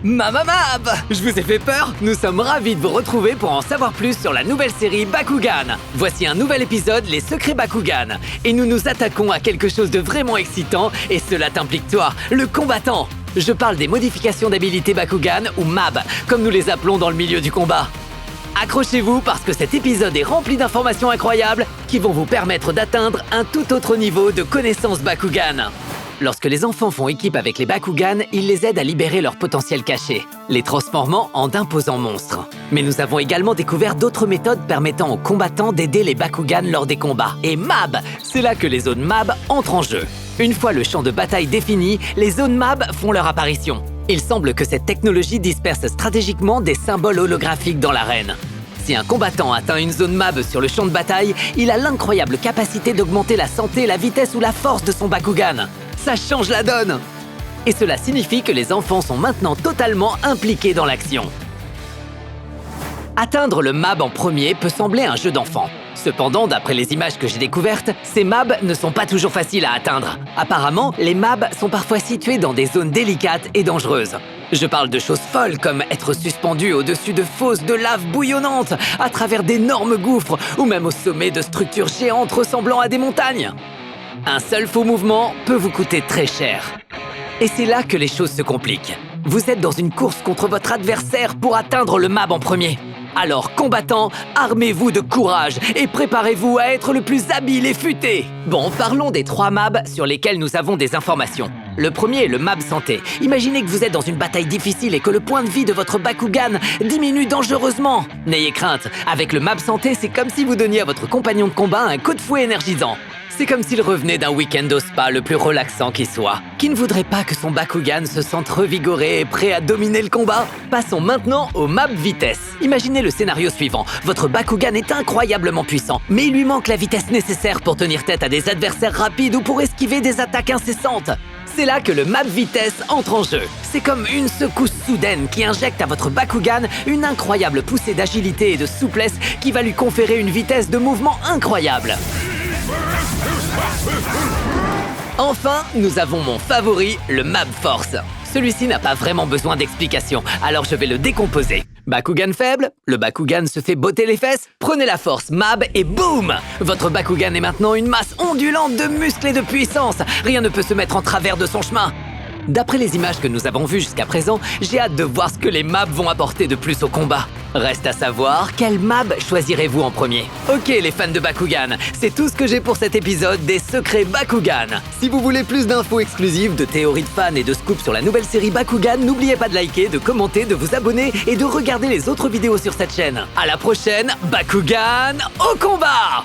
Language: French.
Mab, je vous ai fait peur? Nous sommes ravis de vous retrouver pour en savoir plus sur la nouvelle série Bakugan. Voici un nouvel épisode, les secrets Bakugan. Et nous nous attaquons à quelque chose de vraiment excitant, et cela t'implique toi, le combattant. Je parle des modifications d'habilité Bakugan, ou MAB, comme nous les appelons dans le milieu du combat. Accrochez-vous parce que cet épisode est rempli d'informations incroyables qui vont vous permettre d'atteindre un tout autre niveau de connaissance Bakugan. Lorsque les enfants font équipe avec les Bakugan, ils les aident à libérer leur potentiel caché, les transformant en d'imposants monstres. Mais nous avons également découvert d'autres méthodes permettant aux combattants d'aider les Bakugan lors des combats. Et MAB, c'est là que les zones MAB entrent en jeu. Une fois le champ de bataille défini, les zones MAB font leur apparition. Il semble que cette technologie disperse stratégiquement des symboles holographiques dans l'arène. Si un combattant atteint une zone MAB sur le champ de bataille, il a l'incroyable capacité d'augmenter la santé, la vitesse ou la force de son Bakugan. Ça change la donne! Et cela signifie que les enfants sont maintenant totalement impliqués dans l'action. Atteindre le MAB en premier peut sembler un jeu d'enfant. Cependant, d'après les images que j'ai découvertes, ces MAB ne sont pas toujours faciles à atteindre. Apparemment, les MAB sont parfois situés dans des zones délicates et dangereuses. Je parle de choses folles comme être suspendu au-dessus de fosses de lave bouillonnantes, à travers d'énormes gouffres, ou même au sommet de structures géantes ressemblant à des montagnes. Un seul faux mouvement peut vous coûter très cher. Et c'est là que les choses se compliquent. Vous êtes dans une course contre votre adversaire pour atteindre le MAB en premier. Alors, combattants, armez-vous de courage et préparez-vous à être le plus habile et futé. Bon, parlons des 3 MAB sur lesquels nous avons des informations. Le premier est le MAB santé. Imaginez que vous êtes dans une bataille difficile et que le point de vie de votre Bakugan diminue dangereusement. N'ayez crainte, avec le MAB santé, c'est comme si vous donniez à votre compagnon de combat un coup de fouet énergisant. C'est comme s'il revenait d'un week-end au spa le plus relaxant qui soit. Qui ne voudrait pas que son Bakugan se sente revigoré et prêt à dominer le combat? Passons maintenant au MAB vitesse. Imaginez le scénario suivant. Votre Bakugan est incroyablement puissant, mais il lui manque la vitesse nécessaire pour tenir tête à des adversaires rapides ou pour esquiver des attaques incessantes. C'est là que le MAB vitesse entre en jeu. C'est comme une secousse soudaine qui injecte à votre Bakugan une incroyable poussée d'agilité et de souplesse qui va lui conférer une vitesse de mouvement incroyable. Enfin, nous avons mon favori, le MAB Force. Celui-ci n'a pas vraiment besoin d'explication, alors je vais le décomposer. Bakugan faible, le Bakugan se fait botter les fesses, prenez la force MAB et boum! Votre Bakugan est maintenant une masse ondulante de muscles et de puissance. Rien ne peut se mettre en travers de son chemin. D'après les images que nous avons vues jusqu'à présent, j'ai hâte de voir ce que les MAB vont apporter de plus au combat. Reste à savoir, quel MAB choisirez-vous en premier? Ok les fans de Bakugan, c'est tout ce que j'ai pour cet épisode des secrets Bakugan. Si vous voulez plus d'infos exclusives, de théories de fans et de scoops sur la nouvelle série Bakugan, n'oubliez pas de liker, de commenter, de vous abonner et de regarder les autres vidéos sur cette chaîne. À la prochaine, Bakugan au combat!